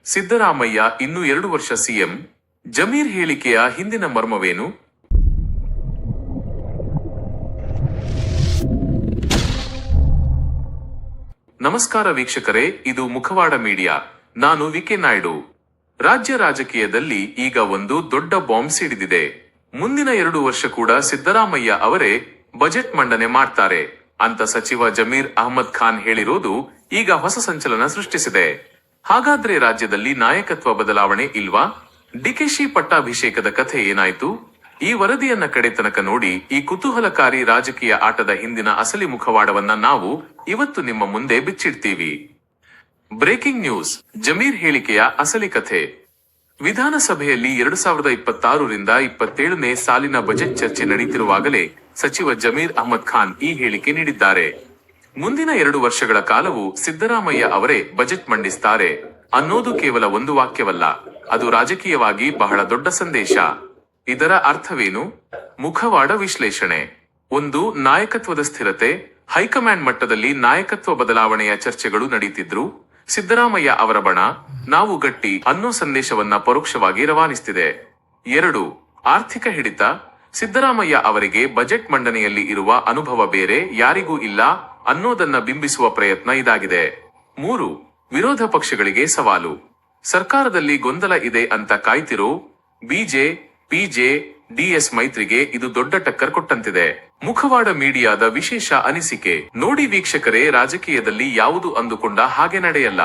ಸಿದ್ದರಾಮಯ್ಯ ಇನ್ನು 2 ವರ್ಷ ಸಿಎಂ. ಜಮೀರ್ ಹೇಳಿಕೆಯ ಹಿಂದಿನ ಮರ್ಮವೇನು? ನಮಸ್ಕಾರ ವೀಕ್ಷಕರೇ, ಇದು ಮುಖವಾಡ ಮೀಡಿಯಾ. ನಾನು ವಿಕೆ ನಾಯ್ಡು. ರಾಜ್ಯ ರಾಜಕೀಯದಲ್ಲಿ ಈಗ ಒಂದು ದೊಡ್ಡ ಬಾಂಬ್ ಸಿಡಿದಿದೆ. ಮುಂದಿನ 2 ವರ್ಷ ಕೂಡ ಸಿದ್ದರಾಮಯ್ಯ ಅವರೇ ಬಜೆಟ್ ಮಂಡನೆ ಮಾಡ್ತಾರೆ ಅಂತ ಸಚಿವ ಜಮೀರ್ ಅಹ್ಮದ್ ಖಾನ್ ಹೇಳಿರೋದು ಈಗ ಹೊಸ ಸಂಚಲನ ಸೃಷ್ಟಿಸಿದೆ. ಹಾಗಾದ್ರೆ ರಾಜ್ಯದಲ್ಲಿ ನಾಯಕತ್ವ ಬದಲಾವಣೆ ಇಲ್ವಾ? ಡಿಕೆಶಿ ಪಟ್ಟಾಭಿಷೇಕದ ಕಥೆ ಏನಾಯ್ತು? ಈ ವರದಿಯನ್ನ ಕಡೆ ತನಕ ನೋಡಿ ಈ ಕುತೂಹಲಕಾರಿ ರಾಜಕೀಯ ಆಟದ ಹಿಂದಿನ ಅಸಲಿ ಮುಖವಾಡವನ್ನ ನಾವು ಇವತ್ತು ನಿಮ್ಮ ಮುಂದೆ ಬಿಚ್ಚಿಡ್ತೀವಿ. ಬ್ರೇಕಿಂಗ್ ನ್ಯೂಸ್, ಜಮೀರ್ ಹೇಳಿಕೆಯ ಅಸಲಿ ಕಥೆ. ವಿಧಾನಸಭೆಯಲ್ಲಿ 2026ರಿಂದ 27ನೇ ಸಾಲಿನ ಬಜೆಟ್ ಚರ್ಚೆ ನಡೆಯುತ್ತಿರುವಾಗಲೇ ಸಚಿವ ಜಮೀರ್ ಅಹ್ಮದ್ ಖಾನ್ ಈ ಹೇಳಿಕೆ ನೀಡಿದ್ದಾರೆ. ಮುಂದಿನ 2 ವರ್ಷಗಳ ಕಾಲವು ಸಿದ್ದರಾಮಯ್ಯ ಅವರೇ ಬಜೆಟ್ ಮಂಡಿಸ್ತಾರೆ ಅನ್ನೋದು ಕೇವಲ ಒಂದು ವಾಕ್ಯವಲ್ಲ, ಅದು ರಾಜಕೀಯವಾಗಿ ಬಹಳ ದೊಡ್ಡ ಸಂದೇಶ. ಇದರ ಅರ್ಥವೇನು? ಮುಖವಾಡ ವಿಶ್ಲೇಷಣೆ. 1. ನಾಯಕತ್ವದ ಸ್ಥಿರತೆ. ಹೈಕಮಾಂಡ್ ಮಟ್ಟದಲ್ಲಿ ನಾಯಕತ್ವ ಬದಲಾವಣೆಯ ಚರ್ಚೆಗಳು ನಡೆಯುತ್ತಿದ್ರು. ಸಿದ್ದರಾಮಯ್ಯ ಅವರ ಬಣ ನಾವು ಗಟ್ಟಿ ಅನ್ನೋ ಸಂದೇಶವನ್ನ ಪರೋಕ್ಷವಾಗಿ ರವಾನಿಸುತ್ತಿದೆ. 2. ಆರ್ಥಿಕ ಹಿಡಿತ. ಸಿದ್ದರಾಮಯ್ಯ ಅವರಿಗೆ ಬಜೆಟ್ ಮಂಡನೆಯಲ್ಲಿ ಇರುವ ಅನುಭವ ಬೇರೆ ಯಾರಿಗೂ ಇಲ್ಲ ಅನ್ನೋದನ್ನ ಬಿಂಬಿಸುವ ಪ್ರಯತ್ನ ಇದಾಗಿದೆ. 3. ವಿರೋಧ ಪಕ್ಷಗಳಿಗೆ ಸವಾಲು. ಸರ್ಕಾರದಲ್ಲಿ ಗೊಂದಲ ಇದೆ ಅಂತ ಕಾಯ್ತಿರೋ ಬಿಜೆ ಡಿಎಸ್ ಮೈತ್ರಿಗೆ ಇದು ದೊಡ್ಡ ಟಕ್ಕರ್ ಕೊಟ್ಟಂತಿದೆ. ಮುಖವಾಡ ಮೀಡಿಯಾದ ವಿಶೇಷ ಅನಿಸಿಕೆ ನೋಡಿ ವೀಕ್ಷಕರೇ, ರಾಜಕೀಯದಲ್ಲಿ ಯಾವುದು ಅಂದುಕೊಂಡ ಹಾಗೆ ನಡೆಯಲ್ಲ.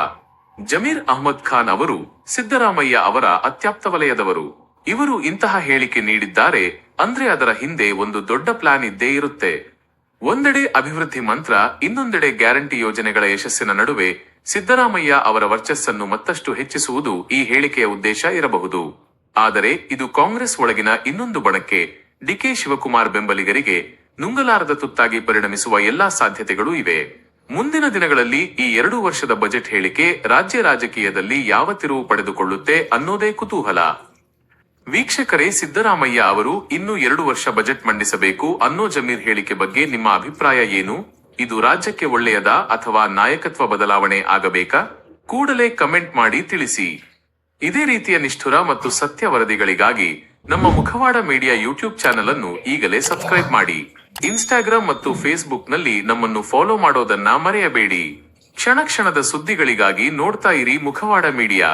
ಜಮೀರ್ ಅಹ್ಮದ್ ಖಾನ್ ಅವರು ಸಿದ್ದರಾಮಯ್ಯ ಅವರ ಅತ್ಯಾಪ್ತ ವಲಯದವರು. ಇವರು ಇಂತಹ ಹೇಳಿಕೆ ನೀಡಿದ್ದಾರೆ ಅಂದ್ರೆ ಅದರ ಹಿಂದೆ ಒಂದು ದೊಡ್ಡ ಪ್ಲಾನ್ ಇದ್ದೇ ಇರುತ್ತೆ. ಒಂದೆಡೆ ಅಭಿವೃದ್ಧಿ ಮಂತ್ರ, ಇನ್ನೊಂದೆಡೆ ಗ್ಯಾರಂಟಿ ಯೋಜನೆಗಳ ಯಶಸ್ಸಿನ ನಡುವೆ ಸಿದ್ದರಾಮಯ್ಯ ಅವರ ವರ್ಚಸ್ಸನ್ನು ಮತ್ತಷ್ಟು ಹೆಚ್ಚಿಸುವುದು ಈ ಹೇಳಿಕೆಯ ಉದ್ದೇಶ ಇರಬಹುದು. ಆದರೆ ಇದು ಕಾಂಗ್ರೆಸ್ ಒಳಗಿನ ಇನ್ನೊಂದು ಬಣಕ್ಕೆ, ಡಿಕೆ ಶಿವಕುಮಾರ್ ಬೆಂಬಲಿಗರಿಗೆ ನುಂಗಲಾರದ ತುತ್ತಾಗಿ ಪರಿಣಮಿಸುವ ಎಲ್ಲಾ ಸಾಧ್ಯತೆಗಳೂ ಇವೆ. ಮುಂದಿನ ದಿನಗಳಲ್ಲಿ ಈ 2 ವರ್ಷದ ಬಜೆಟ್ ಹೇಳಿಕೆ ರಾಜ್ಯ ರಾಜಕೀಯದಲ್ಲಿ ಯಾವ ತಿರುವು ಪಡೆದುಕೊಳ್ಳುತ್ತೆ ಅನ್ನೋದೇ ಕುತೂಹಲ. ವೀಕ್ಷಕರೇ, ಸಿದ್ದರಾಮಯ್ಯ ಅವರು ಇನ್ನು 2 ವರ್ಷ ಬಜೆಟ್ ಮಂಡಿಸಬೇಕು ಅನ್ನೋ ಜಮೀರ್ ಹೇಳಿಕೆ ಬಗ್ಗೆ ನಿಮ್ಮ ಅಭಿಪ್ರಾಯ ಏನು? ಇದು ರಾಜ್ಯಕ್ಕೆ ಒಳ್ಳೆಯದಾ ಅಥವಾ ನಾಯಕತ್ವ ಬದಲಾವಣೆ ಆಗಬೇಕಾ? ಕೂಡಲೇ ಕಮೆಂಟ್ ಮಾಡಿ ತಿಳಿಸಿ. ಇದೇ ರೀತಿಯ ನಿಷ್ಠುರ ಮತ್ತು ಸತ್ಯ ವರದಿಗಳಿಗಾಗಿ ನಮ್ಮ ಮುಖವಾಡ ಮೀಡಿಯಾ ಯೂಟ್ಯೂಬ್ ಚಾನೆಲ್ ಅನ್ನು ಈಗಲೇ ಸಬ್ಸ್ಕ್ರೈಬ್ ಮಾಡಿ. ಇನ್ಸ್ಟಾಗ್ರಾಮ್ ಮತ್ತು ಫೇಸ್ಬುಕ್ ನಲ್ಲಿ ನಮ್ಮನ್ನು ಫಾಲೋ ಮಾಡೋದನ್ನ ಮರೆಯಬೇಡಿ. ಕ್ಷಣ ಕ್ಷಣದ ಸುದ್ದಿಗಳಿಗಾಗಿ ನೋಡ್ತಾ ಇರಿ ಮುಖವಾಡ ಮೀಡಿಯಾ.